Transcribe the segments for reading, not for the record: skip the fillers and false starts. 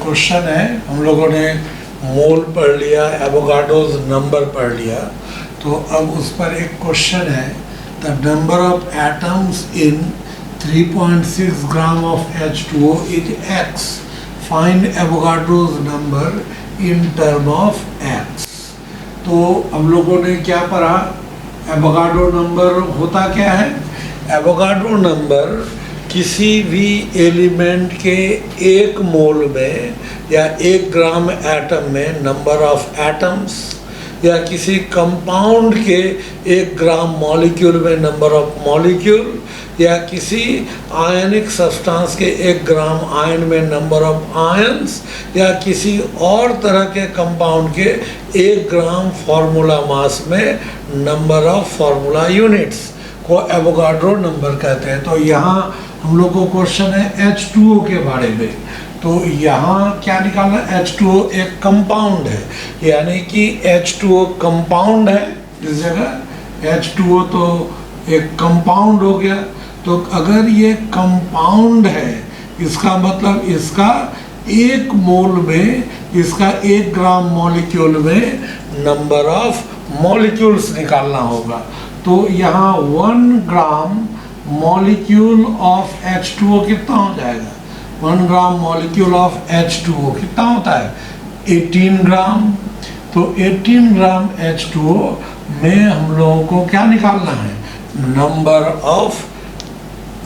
Question है, हम लोगों ने मोल पढ़ लिया, एवोगाड्रोस नंबर पढ़ लिया, तो अब उस पर एक क्वेश्चन है, the number of atoms in 3.6 gram of H2O is X, find Avogadro's number in term of X। तो हम लोगों ने क्या पढ़ा, एवोगाड्रो नंबर होता क्या है? एवोगाड्रो नंबर किसी भी एलिमेंट के एक मोल में या 1 ग्राम एटम में नंबर ऑफ एटम्स, या किसी कंपाउंड के 1 ग्राम मॉलिक्यूल में नंबर ऑफ मॉलिक्यूल, या किसी आयनिक सब्सटेंस के 1 ग्राम आयन में नंबर ऑफ आयन्स, या किसी और तरह के कंपाउंड के 1 ग्राम फार्मूला मास में नंबर ऑफ फार्मूला यूनिट्स को एवोगाड्रो नंबर कहते हैं। तो यहाँ हम लोग को क्वेश्चन है H2O के बारे में, तो यहाँ क्या निकालना? H2O एक कंपाउंड है, यानी कि H2O कंपाउंड है, इस जगह H2O तो एक कंपाउंड हो गया। तो अगर ये कंपाउंड है, इसका मतलब इसका 1 मोल में, इसका 1 ग्राम मॉलिक्यूल में नंबर ऑफ मॉलिक्यूल्स निकालना होगा। तो यहाँ 1 ग्राम मॉलिक्यूल ऑफ H2O कितना हो जाएगा? 1 ग्राम मॉलिक्यूल ऑफ H2O कितना होता है? 18 ग्राम। तो 18 ग्राम H2O में हम लोगों को क्या निकालना है? नंबर ऑफ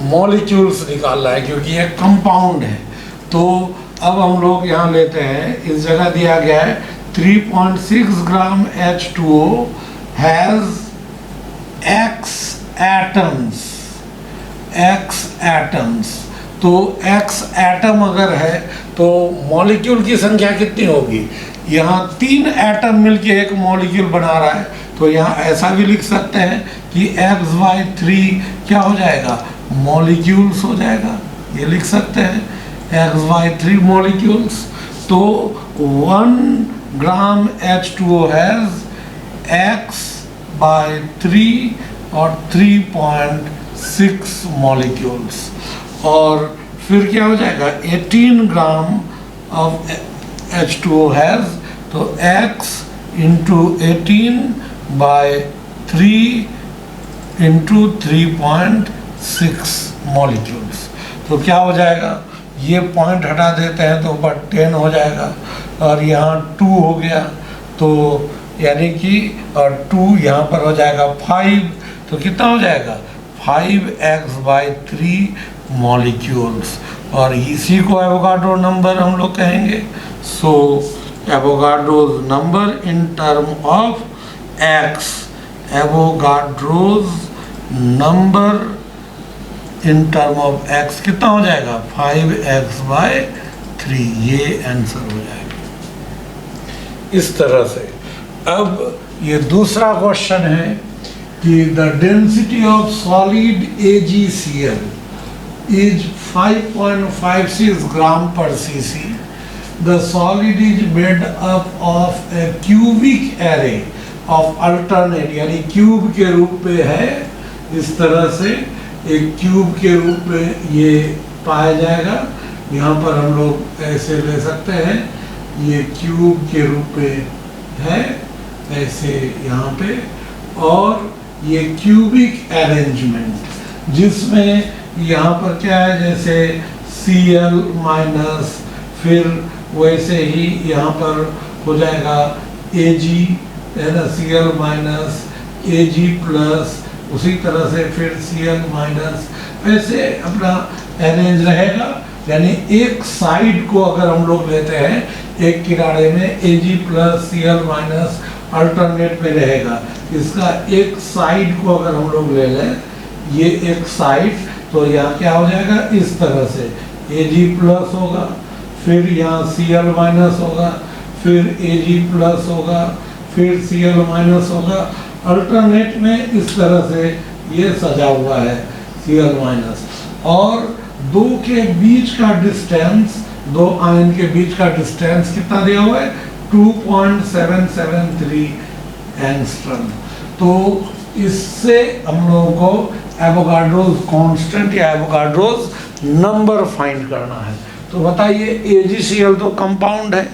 मॉलिक्यूल्स निकालना है, क्योंकि ये कंपाउंड है। तो अब हम लोग यहाँ लेते हैं, इस जगह दिया गया है 3.6 ग्राम H2O has X atoms, X atoms. तो X एटम अगर है तो मॉलिक्यूल की संख्या कितनी होगी? यहाँ 3 एटम मिलके एक मॉलिक्यूल बना रहा है, तो यहाँ ऐसा भी लिख सकते हैं कि XY3 क्या हो जाएगा? मॉलिक्यूल्स हो जाएगा, ये लिख सकते हैं XY3 मॉलिक्यूल्स। तो 1 ग्राम H2O हैज़ X/3 और 3.6 मॉलिक्यूल्स। और फिर क्या हो जाएगा? 18 ग्राम ऑफ H2O हैज़, तो X इंटू 18/3 इंटू 3.6 मॉलिक्यूल्स। तो क्या हो जाएगा? ये पॉइंट हटा देते हैं तो ऊपर 10 हो जाएगा, और यहाँ 2 हो गया, तो यानी कि और 2 यहाँ पर हो जाएगा 5, तो कितना हो जाएगा? 5x/3 मॉलिक्यूल्स, और इसी को एवोगाड्रो नंबर हम लोग कहेंगे। So Avogadro's number in term of x, Avogadro's number in term of x कितना हो जाएगा? 5x/3, ये आंसर हो जाएगा इस तरह से। अब ये दूसरा क्वेश्चन है कि the density of solid AgCl is 5.56 ग्राम पर cc. The solid is made up of a cubic array of alternate, यानी क्यूब के रूप में है, इस तरह से एक क्यूब के रूप में ये पाया जाएगा। यहाँ पर हम लोग ऐसे ले सकते हैं, ये क्यूब के रूप में है ऐसे यहाँ पे, और ये क्यूबिक अरेंजमेंट जिसमें यहाँ पर क्या है, जैसे Cl-, फिर वैसे ही यहाँ पर हो जाएगा Ag, है ना, Cl-, Ag+, उसी तरह से फिर Cl-, ऐसे अपना अरेंज रहेगा। यानी एक साइड को अगर हम लोग लेते हैं, एक किनारे में Ag+ Cl- अल्टरनेट में रहेगा, इसका एक साइड को अगर हम लोग ले लें, ये एक साइड, तो यहाँ क्या हो जाएगा? इस तरह से Ag+ होगा, फिर यहाँ Cl- होगा, फिर Ag+ होगा, फिर Cl- होगा, अल्टरनेट में इस तरह से ये सजा हुआ है Cl-, और दो के बीच का डिस्टेंस, दो आयन के बीच का डिस्टेंस कितना दिया हुआ है? 2.773 एंगस्ट्रम। तो इससे हम लोगों को एवोगाड्रोस कांस्टेंट या एवोगाड्रोस नंबर फाइंड करना है। तो बताइए AgCl तो कंपाउंड है,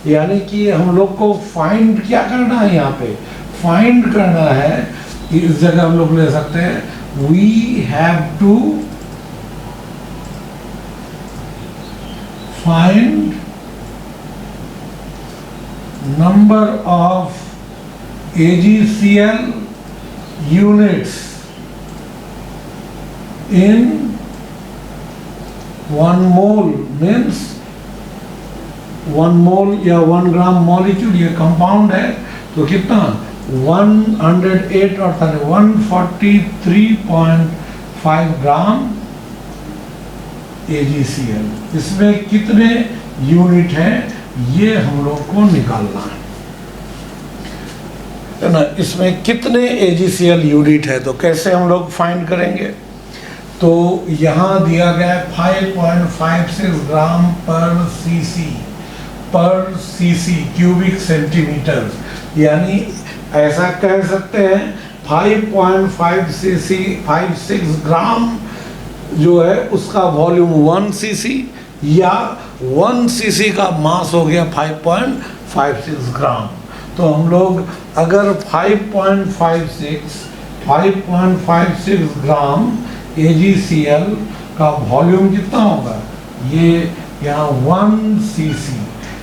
यानी कि हम लोग को फाइंड क्या करना है, यहाँ पे फाइंड करना है, इस जगह हम लोग ले सकते हैं we have to find number of AgCl units in 1 mole, means 1 mole या 1 ग्राम मॉलिक्यूल, ये कंपाउंड है, तो कितना 108 और 143.5 ग्राम AgCl। इसमें कितने यूनिट हैं ये हम लोग को निकालना है ना। इसमें कितने AgCl यूनिट है, तो कैसे हम लोग फाइंड करेंगे, तो यहाँ दिया गया है 5.56 ग्राम पर सीसी क्यूबिक सेंटीमीटर, यानी ऐसा कह सकते हैं 5.56 ग्राम जो है उसका वॉल्यूम 1 सीसी, या 1 सीसी का मास हो गया 5.56 ग्राम। तो हम लोग अगर 5.56 ग्राम AgCl का वॉल्यूम कितना होगा, ये यहाँ 1 सीसी,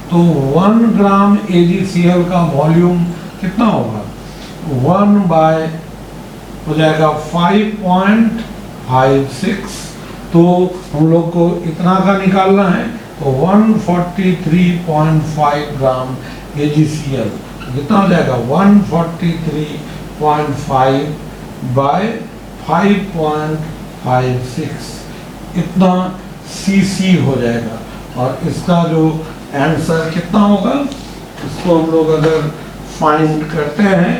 तो 1 ग्राम AgCl का वॉल्यूम कितना होगा, 1 बाय हो जाएगा 5.56, तो हम लोग को इतना का निकालना है, तो 143.5 ग्राम AgCl कितना हो जाएगा 143.5 बाय 5.56, इतना सीसी हो जाएगा। और इसका जो आंसर कितना होगा, इसको हम लोग अगर फाइंड करते हैं,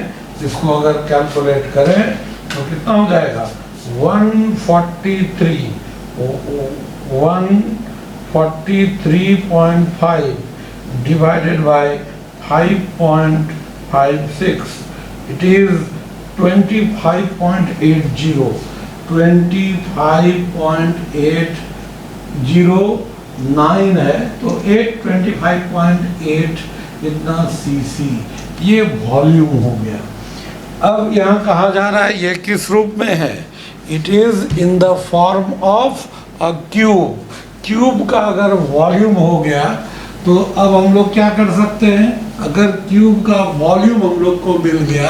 इसको अगर कैलकुलेट करें तो कितना हो जाएगा 143.5 डिवाइडेड बाय 5.56, इट इज 25.809 है, तो 825.8 इतना सीसी, ये वॉल्यूम हो गया। अब यहाँ कहा जा रहा है ये किस रूप में है, it is in the form of a cube. Cube का अगर वॉल्यूम हो गया तो अब हम लोग क्या कर सकते हैं, अगर क्यूब का वॉल्यूम हम लोग को मिल गया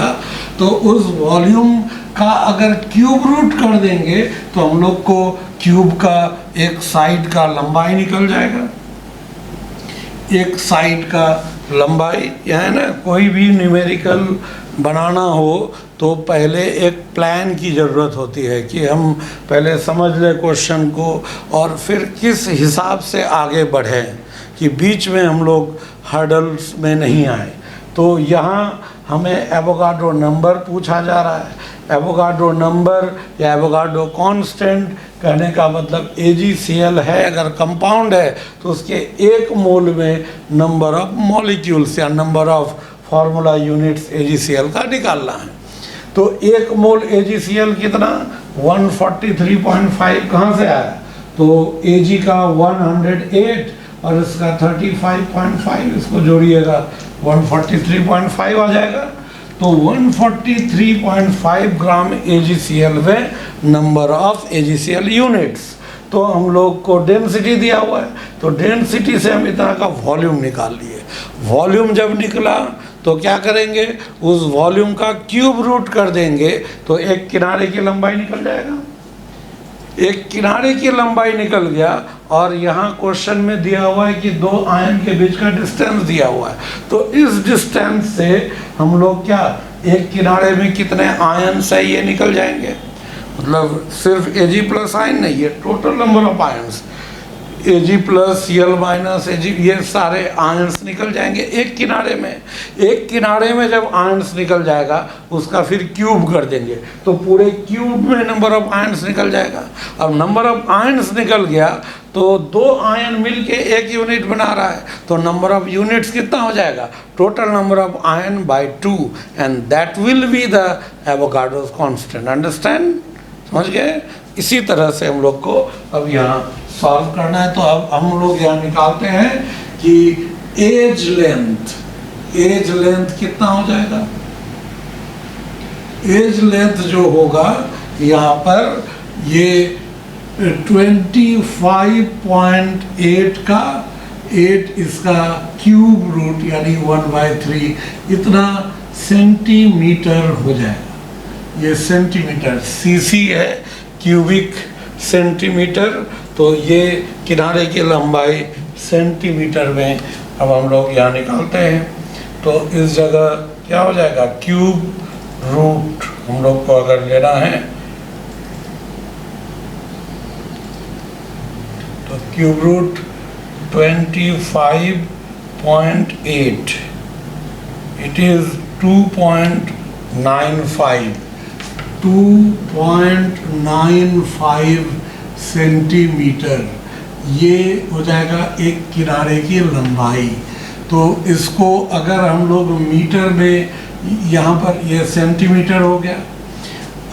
तो उस वॉल्यूम का अगर क्यूब रूट कर देंगे तो हम लोग को क्यूब का एक साइड का लंबाई निकल जाएगा। एक साइड का लंबाई है ना, कोई भी न्यूमेरिकल बनाना हो तो पहले एक प्लान की ज़रूरत होती है कि हम पहले समझ लें क्वेश्चन को और फिर किस हिसाब से आगे बढ़ें कि बीच में हम लोग हर्डल्स में नहीं आए। तो यहाँ हमें एवोगाड्रो नंबर पूछा जा रहा है। एवोगाड्रो नंबर या एवोगाड्रो कांस्टेंट कहने का मतलब AgCl है, अगर कंपाउंड है तो उसके 1 मोल में नंबर ऑफ मॉलिक्यूल्स या number of formula units AgCl का निकालना है। तो 1 मोल AgCl कितना 143.5 कहाँ से आया, तो Ag का 108 और इसका 35.5, इसको जोड़िएगा 143.5 आ जाएगा। तो 143.5 ग्राम AgCl में नंबर ऑफ AgCl यूनिट्स। तो हम लोग को डेंसिटी दिया हुआ है, तो डेंसिटी से हम इतना का वॉल्यूम निकाल लिए। वॉल्यूम जब निकला तो क्या करेंगे, उस वॉल्यूम का क्यूब रूट कर देंगे तो एक किनारे की लंबाई निकल जाएगा। एक किनारे की लंबाई निकल गया और यहाँ क्वेश्चन में दिया हुआ है कि 2 आयन के बीच का डिस्टेंस दिया हुआ है। तो इस डिस्टेंस से हम लोग क्या एक किनारे में कितने आयन्स है ये निकल जाएंगे। मतलब सिर्फ Ag प्लस आयन नहीं, ये total number of ions Ag plus Cl minus Ag, ये सारे आयन्स निकल जाएंगे एक किनारे में। एक किनारे में जब आयन्स निकल जाएगा उसका फिर क्यूब कर देंगे तो पूरे क्यूब में नंबर ऑफ आयन्स निकल जाएगा। अब नंबर ऑफ आयन्स निकल गया तो 2 आयन मिलके एक यूनिट बना रहा है, तो नंबर ऑफ यूनिट्स कितना हो जाएगा, total number of ion bye 2, and that will be the Avogadro's constant. Understand, समझ गए। इसी तरह से हम लोग को अब यहाँ सॉल्व करना है। तो अब हम लोग यहाँ निकालते हैं कि एज लेंथ कितना हो जाएगा। एज लेंथ जो होगा यहाँ पर ये 25.8 का 8 इसका क्यूब रूट यानी 1/3 इतना सेंटीमीटर हो जाएगा। ये सेंटीमीटर, सीसी है क्यूबिक सेंटीमीटर, तो ये किनारे की लंबाई सेंटीमीटर में अब हम लोग यहाँ निकालते हैं। तो इस जगह क्या हो जाएगा, क्यूब रूट हम लोग को अगर लेना है तो cube root 25.8 it is 2.95 centimetre. ये हो जाएगा एक किनारे की लंबाई। तो इसको अगर हम लोग मीटर में, यहाँ पर ये सेंटीमीटर हो गया,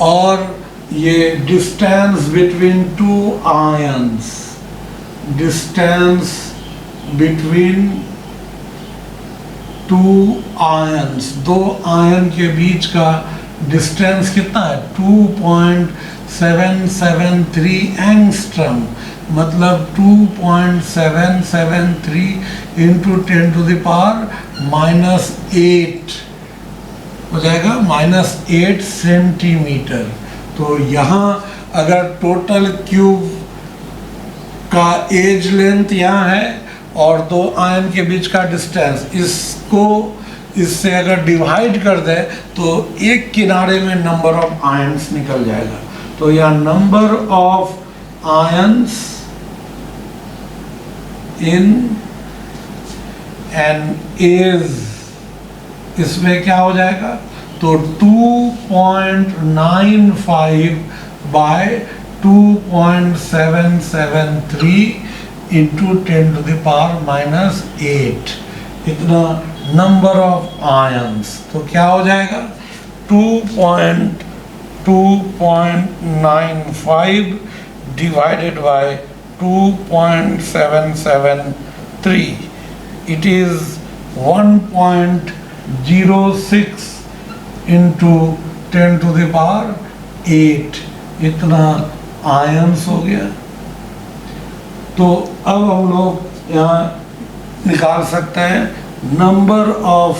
और ये distance between two ions, distance between two ions, दो आयन के बीच का डिस्टेंस कितना है, 2.773 एंगस्ट्रम, मतलब 2.773 इंटू 10⁻⁻8 हो जाएगा, -8 सेंटीमीटर। तो यहाँ अगर टोटल क्यूब का एज लेंथ यहाँ है और दो आयन के बीच का डिस्टेंस, इसको इससे अगर डिवाइड कर दे तो एक किनारे में नंबर ऑफ आयंस निकल जाएगा। तो यह number of ions in an edge, इसमें क्या हो जाएगा, तो 2.95 बाय 2.773 इंटू 10⁻⁻8 इतना नंबर ऑफ आयंस। तो क्या हो जाएगा, 2.95 divided by 2.773 it is 1.06 into 10⁸ इतना आयंस हो गया। तो अब हम लोग यहाँ निकाल सकते हैं number of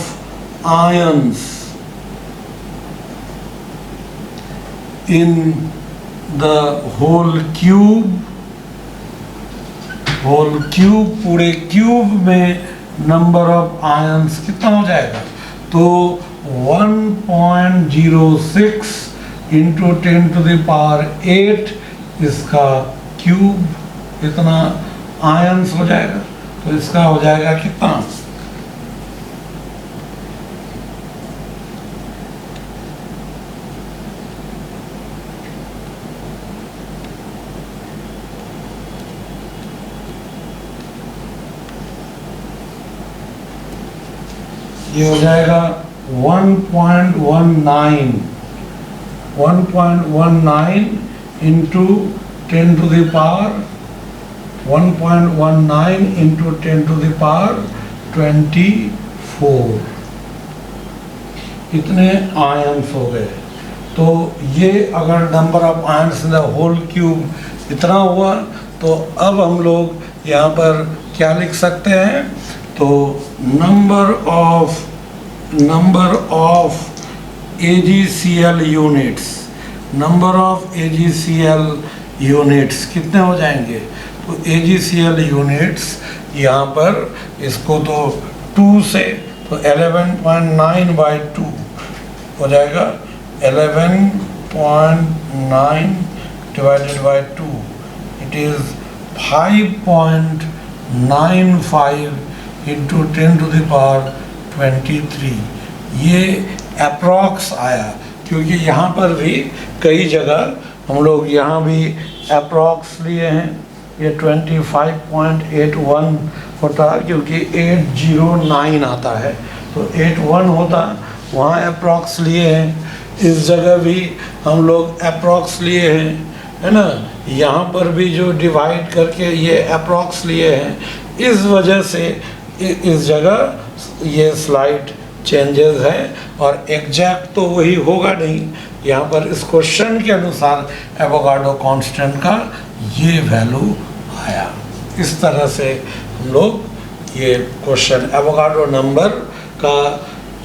ions in the whole cube. पूरे क्यूब में नंबर ऑफ आयंस कितना हो जाएगा, तो 1.06 इंटू 10⁸ इसका क्यूब इतना आयंस हो जाएगा। तो इसका हो जाएगा कितना, ये हो जाएगा 1.19 इंटू 1.19 इंटू 10⁻24 इतने आयंस हो गए। तो ये अगर number of ions in the whole cube इतना हुआ, तो अब हम लोग यहाँ पर क्या लिख सकते हैं, तो नंबर ऑफ AgCl यूनिट्स कितने हो जाएंगे, तो AgCl यूनिट्स यहाँ पर इसको तो 2 से, तो 11.9/2 हो जाएगा, 11.9 divided by 2 it is 5.95 into 10⁻23। ये अप्रॉक्स आया, क्योंकि यहाँ पर भी कई जगह हम लोग यहाँ भी अप्रॉक्स लिए हैं। ये 25.81 होता, क्योंकि 809 आता है, तो 81 होता, वहाँ अप्रॉक्स लिए हैं। इस जगह भी हम लोग अप्रॉक्स लिए हैं है ना, यहाँ पर भी जो डिवाइड करके ये अप्रॉक्स लिए हैं, इस वजह से इस जगह ये स्लाइड चेंजेस है और एग्जैक्ट तो वही होगा नहीं। यहाँ पर इस क्वेश्चन के अनुसार एवोगाड्रो कांस्टेंट का ये वैल्यू आया। इस तरह से हम लोग ये क्वेश्चन एवोगाड्रो नंबर का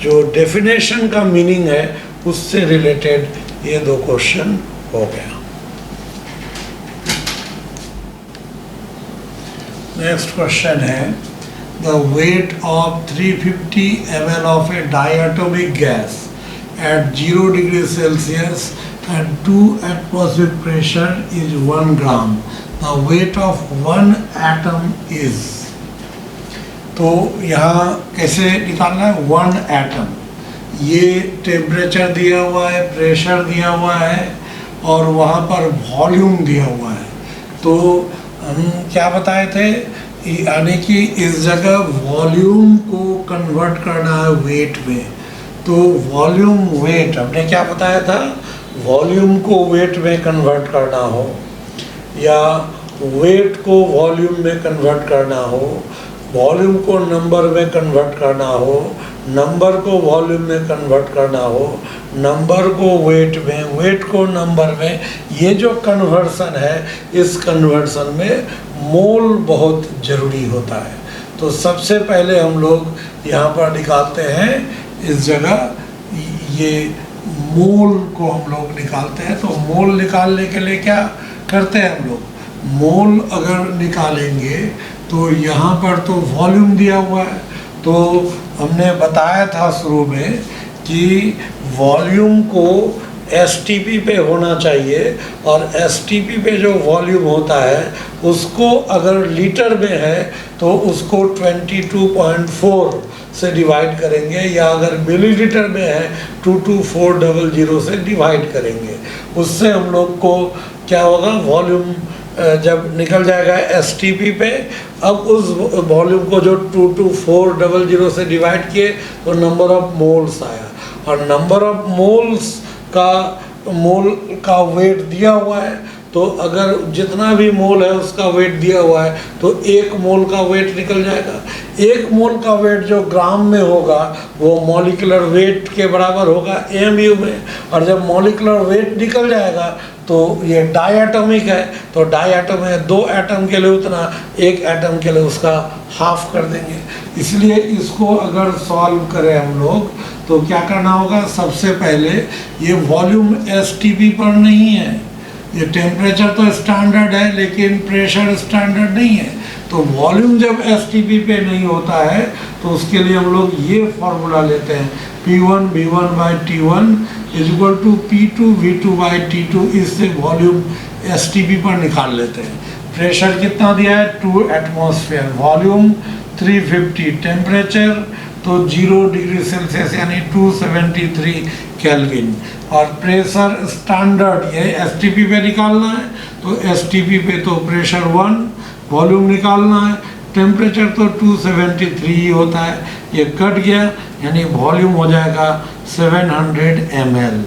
जो डेफिनेशन का मीनिंग है उससे रिलेटेड ये दो क्वेश्चन हो गया। नेक्स्ट क्वेश्चन है the weight of 350 ml of a diatomic gas at 0 degrees Celsius and 2 atmospheric pressure is 1 gram. The weight of one atom is, तो यहाँ कैसे निकालना है? वन एटम, ये टेम्परेचर दिया हुआ है, प्रेशर दिया हुआ है और वहाँ पर वॉल्यूम दिया हुआ है। तो हम क्या बताए थे, यानी कि इस जगह वॉल्यूम को कन्वर्ट करना है वेट में। तो वॉल्यूम वेट हमने क्या बताया था, वॉल्यूम को वेट में कन्वर्ट करना हो या वेट को वॉल्यूम में कन्वर्ट करना हो, वॉल्यूम को नंबर में कन्वर्ट करना हो, नंबर को वॉल्यूम में कन्वर्ट करना हो, नंबर को वेट में, वेट को नंबर में, ये जो कन्वर्सन है, इस कन्वर्सन में मोल बहुत ज़रूरी होता है। तो सबसे पहले हम लोग यहाँ पर निकालते हैं, इस जगह ये मोल को हम लोग निकालते हैं। तो मोल निकालने के लिए क्या करते हैं हम लोग, मोल अगर निकालेंगे तो यहाँ पर तो वॉल्यूम दिया हुआ है, तो हमने बताया था शुरू में कि वॉल्यूम को एसटीपी पे होना चाहिए और एसटीपी पे जो वॉल्यूम होता है उसको अगर लीटर में है तो उसको 22.4 से डिवाइड करेंगे, या अगर मिलीलीटर में है 22400 से डिवाइड करेंगे। उससे हम लोग को क्या होगा, वॉल्यूम जब निकल जाएगा एसटीपी पे, अब उस वॉल्यूम को जो 22400 से डिवाइड किए तो नंबर ऑफ मोल्स आया, और नंबर ऑफ मोल्स का मोल का वेट दिया हुआ है। तो अगर जितना भी मोल है उसका वेट दिया हुआ है तो एक मोल का वेट निकल जाएगा। एक मोल का वेट जो ग्राम में होगा वो मॉलिक्यूलर वेट के बराबर होगा एमयू में, और जब मॉलिक्यूलर वेट निकल जाएगा तो ये डायटोमिक है, तो डायटोम है, 2 एटम के लिए उतना, 1 एटम के लिए उसका हाफ कर देंगे। इसलिए इसको अगर सॉल्व करें हम लोग तो क्या करना होगा, सबसे पहले ये वॉल्यूम एसटीपी पर नहीं है, ये टेम्परेचर तो स्टैंडर्ड है लेकिन प्रेशर स्टैंडर्ड नहीं है। तो वॉल्यूम जब एसटीपी पे नहीं होता है तो उसके लिए हम लोग ये फॉर्मूला लेते हैं, P1 V1 by T1 is equal to P2 V2 by T2। इससे वॉल्यूम एसटीपी पर निकाल लेते हैं। प्रेशर कितना दिया है, 2 एटमॉस्फेयर, वॉल्यूम 350, टेम्परेचर तो 0 डिग्री सेल्सियस यानी 273 केल्विन, और प्रेशर स्टैंडर्ड ये एसटीपी पे निकालना है, तो एसटीपी पे तो प्रेशर 1, वॉल्यूम निकालना है, टेम्परेचर तो 273 ही होता है, ये कट गया यानी वॉल्यूम हो जाएगा 700 ml।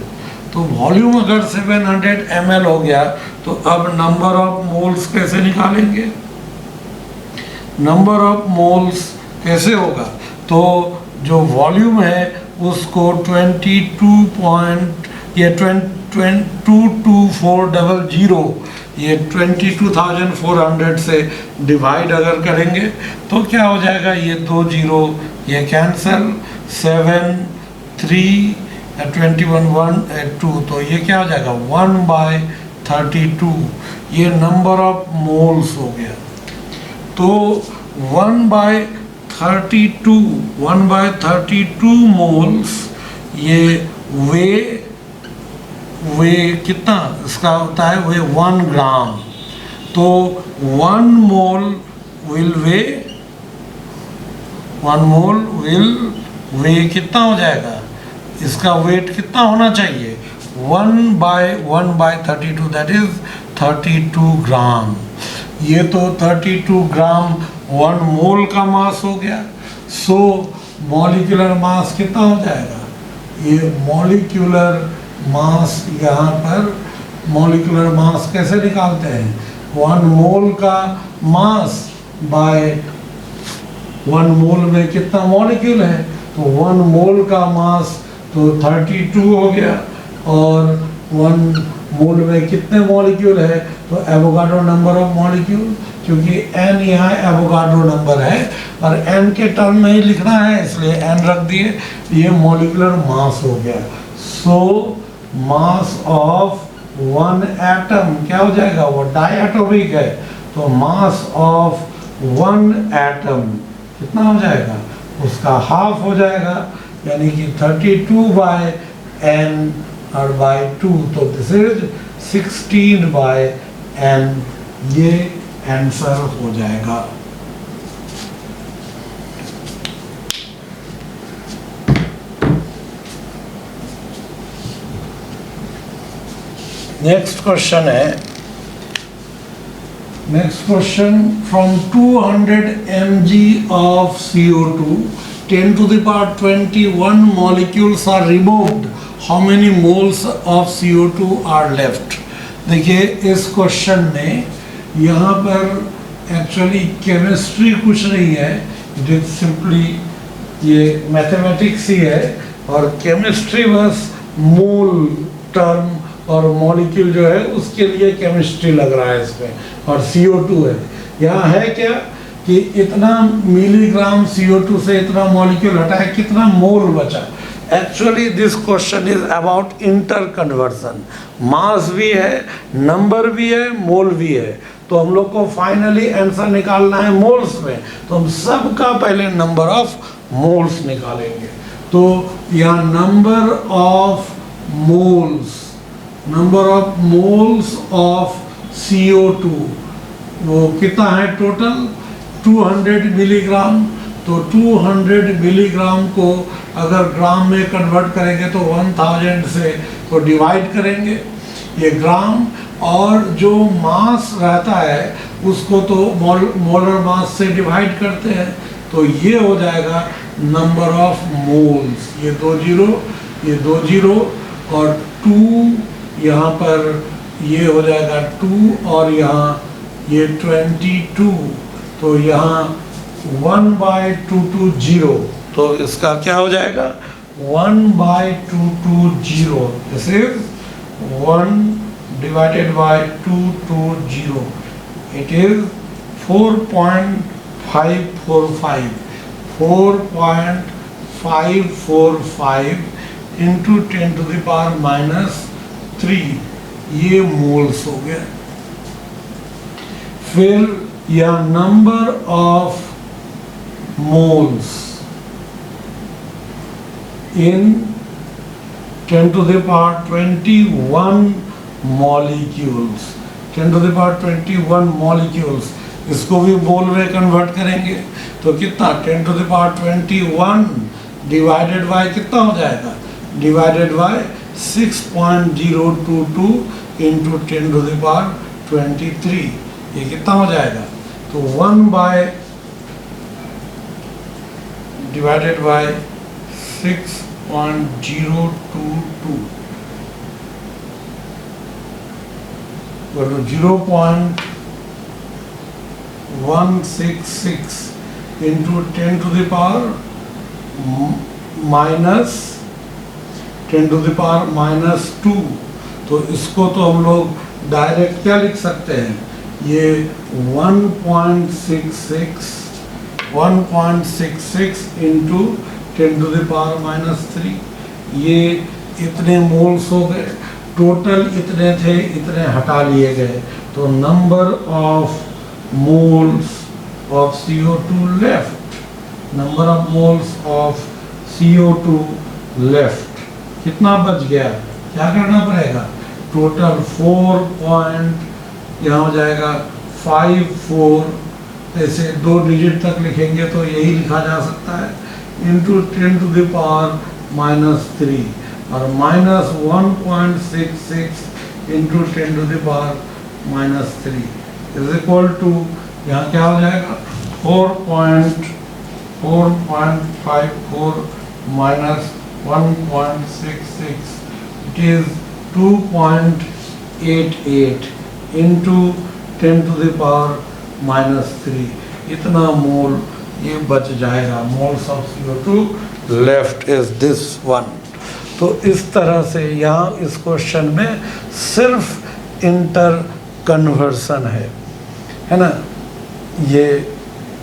तो वॉल्यूम अगर 700 ml हो गया तो अब नंबर ऑफ मोल्स कैसे निकालेंगे, नंबर ऑफ मोल्स कैसे होगा, तो जो वॉल्यूम है उसको 22400 ये 22,400 से डिवाइड अगर करेंगे तो क्या हो जाएगा, ये 2 जीरो ये कैंसल, 7 3 21 1 2, तो ये क्या हो जाएगा 1/32, ये नंबर ऑफ मोल्स हो गया। तो 1/32 मोल्स, ये वे कितना इसका होता है, वे 1 ग्राम। तो 1 मोल विल वे कितना हो जाएगा, इसका वेट कितना होना चाहिए, 1/32 दैट इज 32 ग्राम। ये तो 32 ग्राम 1 मोल का मास हो गया। सो मॉलिक्यूलर मास कितना हो जाएगा, ये मॉलिक्यूलर मास यहाँ पर मॉलिक्यूलर मास कैसे निकालते हैं? 1 मोल का मास बाय 1 मोल में कितना मॉलिक्यूल है, तो 1 मोल का मास तो 32 हो गया, और 1 मोल में कितने मॉलिक्यूल है, तो एवोगाड्रो नंबर ऑफ मॉलिक्यूल, क्योंकि n यहाँ एवोगाड्रो नंबर है और n के टर्म में ही लिखना है इसलिए n रख दिए, ये मॉलिक्यूलर मास हो गया। सो मास ऑफ 1 एटम क्या हो जाएगा, वो डायटोमिक है, तो मास ऑफ 1 एटम कितना हो जाएगा, उसका हाफ हो जाएगा, यानी कि 32 बाय n और बाय 2, तो दिस इज 16 बाय n, ये आंसर हो जाएगा। नेक्स्ट क्वेश्चन है, next question, from 200 mg of CO2 10 to the power 21 molecules are removed, how many moles of CO2 are left? देखिए इस क्वेश्चन में यहाँ पर एक्चुअली केमिस्ट्री कुछ नहीं है, इट इज सिंपली ये मैथमेटिक्स ही है, और केमिस्ट्री बस मोल टर्म और मॉलिक्यूल जो है उसके लिए केमिस्ट्री लग रहा है इसमें, और CO2 है। यहाँ है क्या कि इतना मिलीग्राम CO2 से इतना मॉलिक्यूल हटा है, कितना मोल बचा। Actually this question is about inter conversion, mass भी है, नंबर भी है, मोल भी है, तो हम लोग को फाइनली आंसर निकालना है मोल्स में, तो हम सबका पहले नंबर ऑफ मोल्स निकालेंगे। तो यहाँ number of moles of CO2 वो कितना है टोटल, 200 मिलीग्राम, तो 200 मिलीग्राम को अगर ग्राम में कन्वर्ट करेंगे तो 1000 से तो डिवाइड करेंगे ये ग्राम, और जो मास रहता है उसको तो मोलर मास से डिवाइड करते हैं, तो ये हो जाएगा नंबर ऑफ मोल्स, ये 2 जीरो और 2 यहाँ पर ये हो जाएगा 2, और यहाँ ये 22, तो यहाँ 1/220, तो इसका क्या हो जाएगा 1/220, this is 1 divided by 220, it is 4.545 into 10 to the power minus 3, ये मोल्स हो गया। फिर यह number of moles in 10 to the power 21 molecules, 10 to the power 21 molecules, इसको भी मोल में कन्वर्ट करेंगे तो कितना 10 to the power 21 divided by कितना हो जाएगा, divided by 6.022 into 10 to the power 23, ये कितना हो जाएगा, तो 1 by divided by 6.022 0.166 into 10 to the power minus 10 to the power minus 2, तो इसको तो हम लोग डायरेक्ट क्या लिख सकते हैं, ये 1.66 into 10 to the power minus 3, ये इतने मोल्स हो गए, टोटल इतने थे, इतने हटा लिए गए, तो number of moles of CO2 left, number of moles of CO2 left कितना बच गया, क्या करना पड़ेगा, टोटल 4. यहाँ हो जाएगा 54, ऐसे 2 डिजिट तक लिखेंगे तो यही लिखा जा सकता है, into 10 to the power minus 3 और minus 1.66 into 10 to the power minus 3 is equal to, यहाँ क्या हो जाएगा 4.54 minus 1.66, it is 2.8 88 इंटू 10⁻³ इतना मोल ये बच जाएगा। Moles of CO2 left is this one. तो इस तरह से यहाँ इस क्वेश्चन में सिर्फ इंटर कन्वर्सन है ना। ये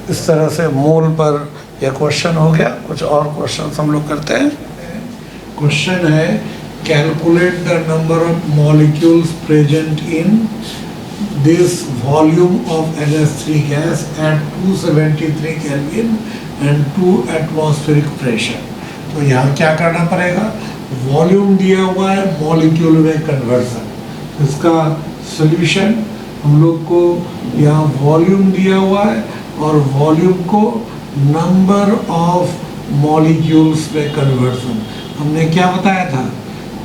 इस तरह से मोल पर यह क्वेश्चन हो गया। कुछ और क्वेश्चन हम लोग करते हैं। क्वेश्चन है calculate the number of molecules present in this volume of NH3 gas at 273 kelvin and 2 atmospheric pressure. तो यहाँ क्या करना पड़ेगा, वॉल्यूम दिया हुआ है, मॉलिक्यूल में कन्वर्सन। इसका सॉल्यूशन हम लोग को यहाँ वॉल्यूम दिया हुआ है और वॉल्यूम को नंबर ऑफ मॉलिक्यूल्स में कन्वर्सन। हमने क्या बताया था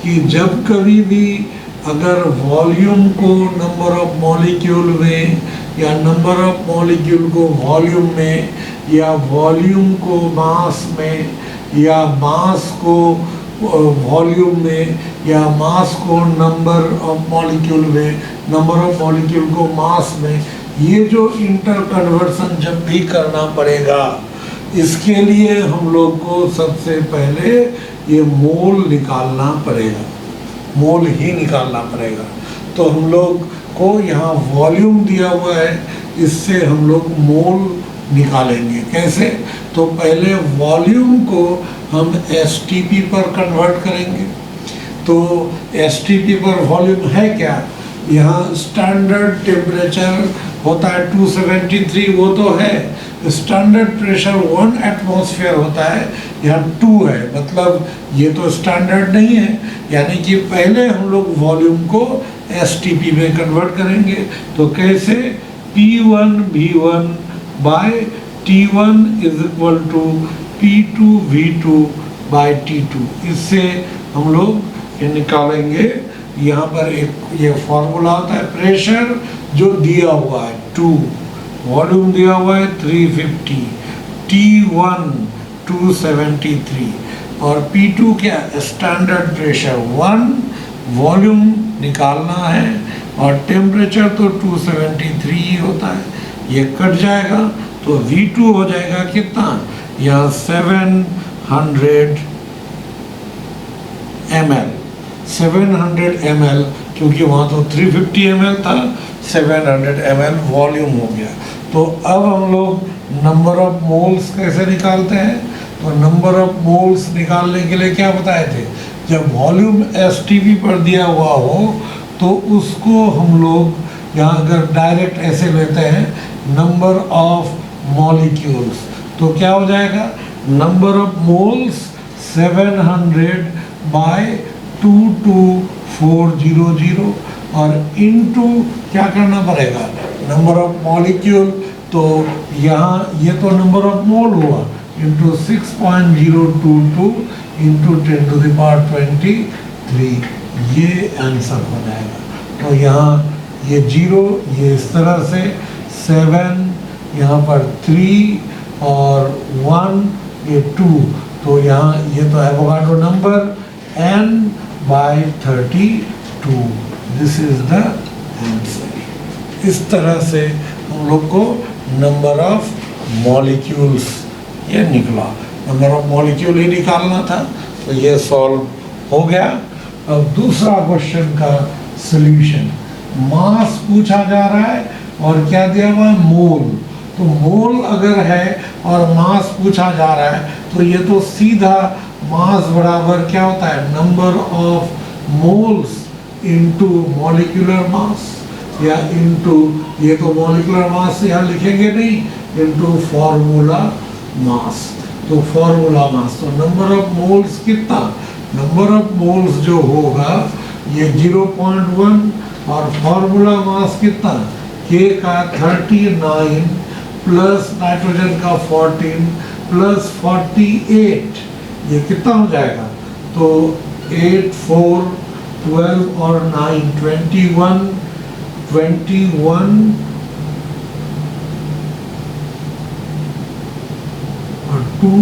कि जब कभी भी अगर वॉल्यूम को नंबर ऑफ मॉलिक्यूल में या नंबर ऑफ मॉलिक्यूल को वॉल्यूम में या वॉल्यूम को मास में या मास को वॉल्यूम में या मास को नंबर ऑफ मॉलिक्यूल में, नंबर ऑफ मॉलिक्यूल को मास में, ये जो इंटर कन्वर्सन जब भी करना पड़ेगा, इसके लिए हम लोग को सबसे पहले ये मोल निकालना पड़ेगा, मोल ही निकालना पड़ेगा। तो हम लोग को यहाँ वॉल्यूम दिया हुआ है, इससे हम लोग मोल निकालेंगे। कैसे, तो पहले वॉल्यूम को हम STP पर कन्वर्ट करेंगे। तो STP पर वॉल्यूम है क्या, यहाँ स्टैंडर्ड टेम्परेचर होता है 273, वो तो है। स्टैंडर्ड प्रेशर 1 एटमॉस्फेयर होता है, यहाँ 2 है, मतलब ये तो स्टैंडर्ड नहीं है। यानी कि पहले हम लोग वॉल्यूम को STP में कन्वर्ट करेंगे। तो कैसे, P1V1 by T1 is equal to P2V2 by T2। इससे हम लोग ये निकालेंगे। यहाँ पर एक ये फॉर्मूला होता है, प्रेशर जो दिया हुआ है 2, वॉल्यूम दिया हुआ है 350, T1 273 और P2 क्या, स्टैंडर्ड प्रेशर 1, वॉल्यूम निकालना है और टेम्परेचर तो 273 ही होता है। ये कट जाएगा तो V2 हो जाएगा कितना, यहाँ 700 ml, 700 ml, क्योंकि वहाँ तो 350 ml था, 700 ml वॉल्यूम हो गया। तो अब हम लोग नंबर ऑफ मोल्स कैसे निकालते हैं, तो नंबर ऑफ मोल्स निकालने के लिए क्या बताए थे, जब वॉल्यूम STP पर दिया हुआ हो तो उसको हम लोग यहाँ अगर डायरेक्ट ऐसे लेते हैं नंबर ऑफ मॉलिक्यूल्स, तो क्या हो जाएगा, नंबर ऑफ मोल्स 700 बाय 22400 और इनटू क्या करना पड़ेगा, नंबर ऑफ मॉलिक्यूल। तो यहाँ ये तो नंबर ऑफ मोल हुआ, इंटू 6.022 इंटू 10⁻23, ये आंसर हो जाएगा। तो यहाँ ये 0, ये इस तरह से 7, यहाँ पर 3 और 1, ये 2, तो यहाँ ये तो Avogadro number n/32, this is the answer. इस तरह से हम लोग को नंबर ऑफ मॉलिक्यूल्स ये निकला, नंबर ऑफ मॉलिक्यूल ही निकालना था, तो ये सॉल्व हो गया। अब दूसरा क्वेश्चन का सॉल्यूशन, मास पूछा जा रहा है और क्या दिया हुआ है, मोल। तो मोल अगर है और मास पूछा जा रहा है तो ये तो सीधा मास बराबर क्या होता है, number of moles into molecular mass, या इनटू, ये तो मॉलिक्यूलर मास यहाँ लिखेंगे नहीं, इनटू फॉर्मूला मास। तो फॉर्मूला मास, तो नंबर ऑफ मोल्स कितना, नंबर ऑफ मोल्स जो होगा ये 0.1 और फॉर्मूला मास कितना, K का 39 प्लस नाइट्रोजन का 14 प्लस 48, ये कितना हो जाएगा, तो 8, 4, 12 और 9 21 और 2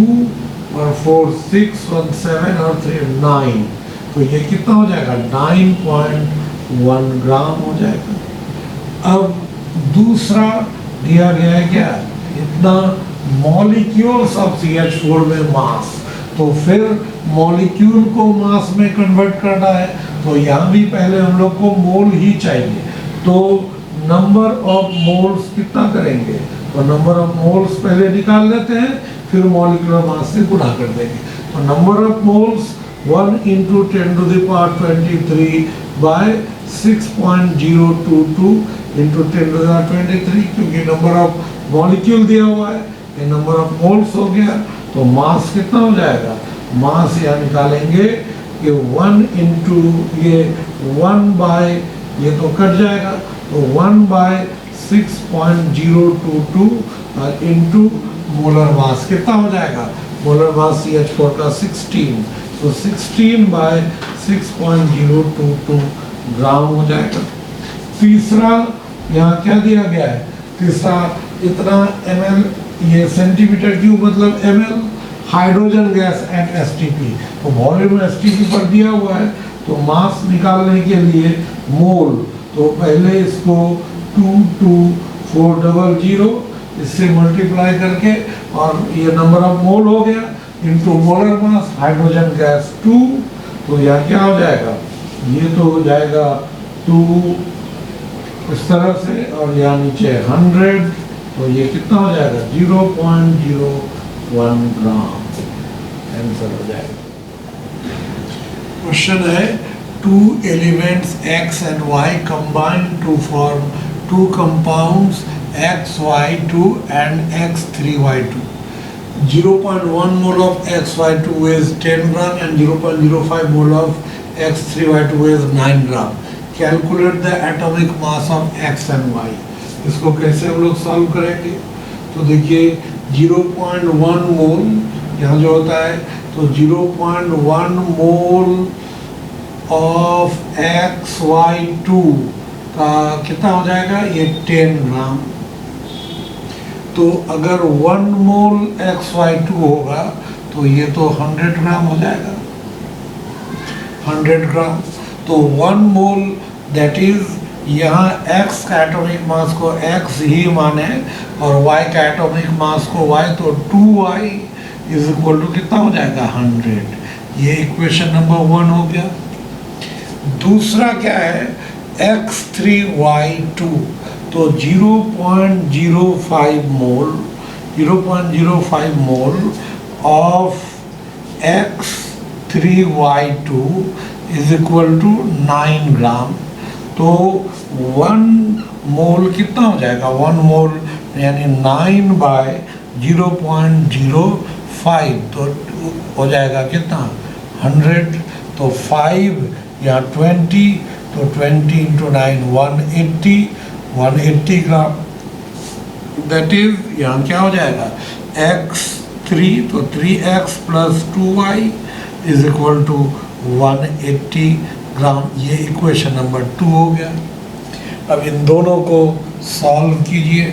और 4 6 1 7 और 3 9, तो ये कितना हो जाएगा 9.1 1 ग्राम हो जाएगा। अब दूसरा दिया गया है क्या, इतना मॉलिक्यूल्स ऑफ CH4 में मास, तो फिर मॉलिक्यूल को मास में कन्वर्ट करना है, तो यहाँ भी पहले हम लोग को मोल ही चाहिए। तो नंबर ऑफ मोल्स कितना करेंगे, तो नंबर ऑफ मोल्स पहले निकाल लेते हैं, फिर मॉलिक्यूलर मास से गुणा कर देंगे। तो नंबर ऑफ मोल्स 1 × 10⁻23 बाय 6.022 × 10⁻23, क्योंकि नंबर ऑफ मॉलिक्यूल दिया हुआ है, ये नंबर ऑफ मोल्स हो गया। तो मास कितना हो जाएगा, मास यहाँ निकालेंगे कि 1 × ये 1 बाय, ये तो कट जाएगा, तो 1 बाय 6.022 इंटू मोलर मास कितना हो जाएगा, मोलर मास CH4 का 16, तो 16 बाय 6.022 ग्राम हो जाएगा। तीसरा यहाँ क्या दिया गया है, तीसरा इतना ml, ये सेंटीमीटर क्यूब मतलब ml, hydrogen gas at STP, तो वॉल्यूम STP पर दिया हुआ है। तो मास निकालने के लिए मोल, तो पहले इसको 22400 इससे मल्टीप्लाई करके, और ये नंबर ऑफ मोल हो गया into molar mass, hydrogen gas 2, तो यह क्या हो जाएगा, ये तो हो जाएगा 2 इस तरह से, और यहाँ नीचे 100, तो ये कितना हो जाएगा 0.01 ग्राम, आंसर हो जाएगा। क्वेश्चन है, 2 elements X and Y combine to form 2 compounds XY2 and X3Y2. 0.1 mole of XY2 weighs 10 gram and 0.05 mole of X3Y2 weighs 9 gram. Calculate the atomic mass of X and Y. इसको कैसे हम लोग solve करेंगे, तो देखिए 0.1 मोल यहाँ जो होता है, तो 0.1 मोल ऑफ XY2 का कितना हो जाएगा, ये 10 ग्राम। तो अगर 1 मोल XY2 होगा तो ये तो 100 ग्राम हो जाएगा, 100 ग्राम। तो 1 मोल दैट इज, यहाँ X का एटॉमिक मास को X ही माने और Y का एटॉमिक मास को Y, तो 2Y इज इक्वल टू कितना हो जाएगा 100। ये इक्वेशन नंबर 1 हो गया। दूसरा क्या है, X3Y2, तो 0.05 mole of X3Y2 is equal to 9 gram. तो 1 मोल कितना हो जाएगा, 1 मोल यानी 9 बाय 0.05, तो हो जाएगा कितना 100, तो 5 या 20, तो 20 × 9 180 ग्राम। दैट इज यहाँ क्या हो जाएगा, X3, तो 3X + 2Y is equal to 180 ग्राम। ये इक्वेशन नंबर 2 हो गया। अब इन दोनों को सॉल्व कीजिए,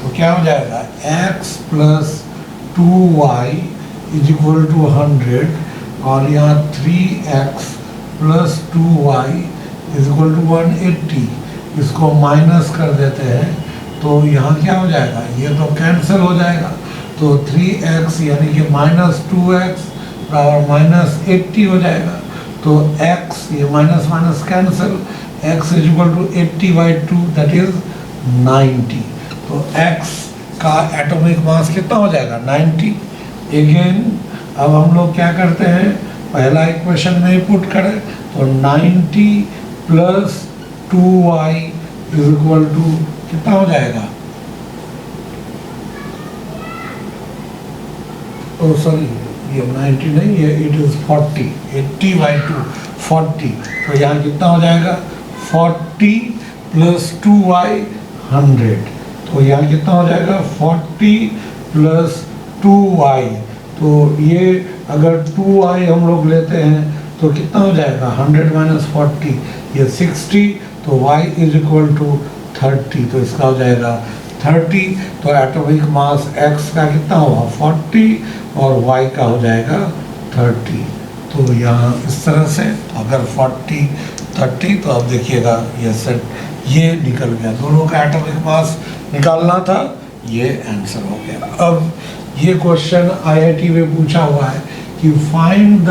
तो क्या हो जाएगा, X + 2Y is equal to 100, और यहाँ 3X + 2Y is equal to 180। इसको माइनस कर देते हैं, तो यहाँ क्या हो जाएगा, ये तो कैंसिल हो जाएगा, तो 3X यानी कि -2X और -80 हो जाएगा। तो X, ये minus minus cancel, X is equal to 80/2 that is 90। तो X का एटॉमिक मास कितना हो जाएगा 90। अगेन अब हम लोग क्या करते हैं, पहला इक्वेशन में पुट करें, तो 90 + 2Y इज इक्वल टू कितना हो जाएगा, ओ सॉरी ये 90 नहीं, ये इट इज 40, 80/2 40, तो यहाँ कितना हो जाएगा 40 + 2Y 100, तो यहाँ कितना हो जाएगा 40 + 2Y। तो ये अगर 2Y हम लोग लेते हैं तो कितना हो जाएगा 100 - 40, ये 60, तो Y इज इक्वल टू 30, तो इसका हो जाएगा 30। तो एटॉमिक मास X का कितना होगा 40 और Y का हो जाएगा 30। तो यहाँ इस तरह से अगर 40 30, तो अब देखिएगा ये सेट ये निकल गया, दोनों का एटॉमिक मास निकालना था, ये आंसर हो गया। अब ये क्वेश्चन आईआईटी में पूछा हुआ है कि find the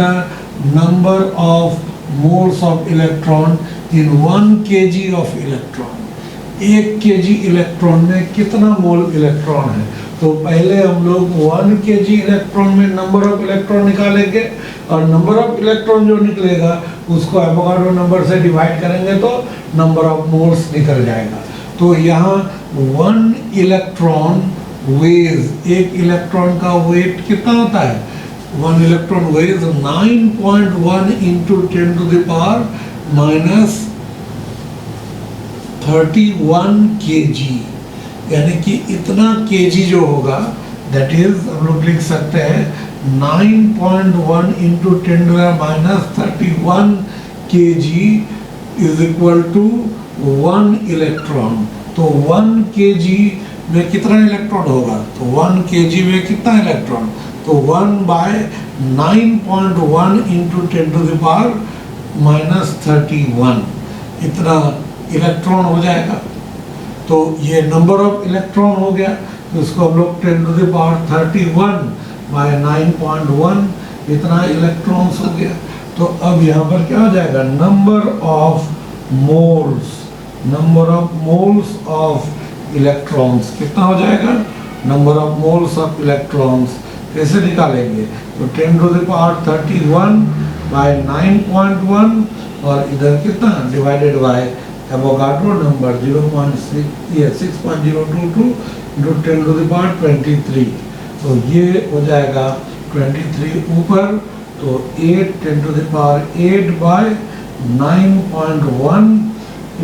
number of moles of electron in 1 kg of electron. 1 kg electron में कितना मोल इलेक्ट्रॉन है। तो पहले हम लोग 1 kg इलेक्ट्रॉन में नंबर ऑफ इलेक्ट्रॉन निकालेंगे, और नंबर ऑफ इलेक्ट्रॉन जो निकलेगा उसको एवोगाड्रो नंबर से डिवाइड करेंगे तो नंबर ऑफ मोल्स निकल जाएगा। तो यहाँ 1 इलेक्ट्रॉन वेज, एक इलेक्ट्रॉन का वेट कितना होता है, 1 electron weighs 9.1 into 10 to the power minus 31 kg, यानी कि इतना kg जो होगा दैट इज हम लोग लिख सकते हैं 9.1 into 10 to the minus 31 kg is equal to 1 electron. तो 1 kg में कितना इलेक्ट्रॉन होगा, तो 1 kg में कितना इलेक्ट्रॉन, तो 1 by 9.1 into 10 to the power minus 31 इतना इलेक्ट्रॉन हो जाएगा। तो ये नंबर ऑफ इलेक्ट्रॉन हो गया, तो इसको हम लोग 10 टू द पावर 31 बाय 9.1 इतना इलेक्ट्रॉन्स हो गया। तो अब यहाँ पर क्या हो जाएगा, number of moles of electrons कितना हो जाएगा, number of moles of electrons कैसे निकालेंगे, तो 10 टू द पावर 31 बाय 9.1 और इधर कितना divided by Avogadro number 6.022 into 10 to the power 23। तो ये हो जाएगा 23 ऊपर, तो 8 10 to the power 8 by 9.1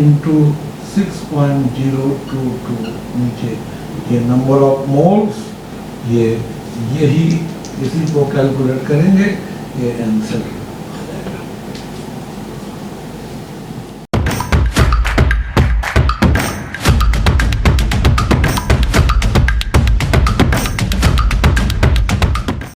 into 6.022 नीचे। ये नंबर ऑफ मोल्स, यही इसी को कैलकुलेट करेंगे, ये आंसर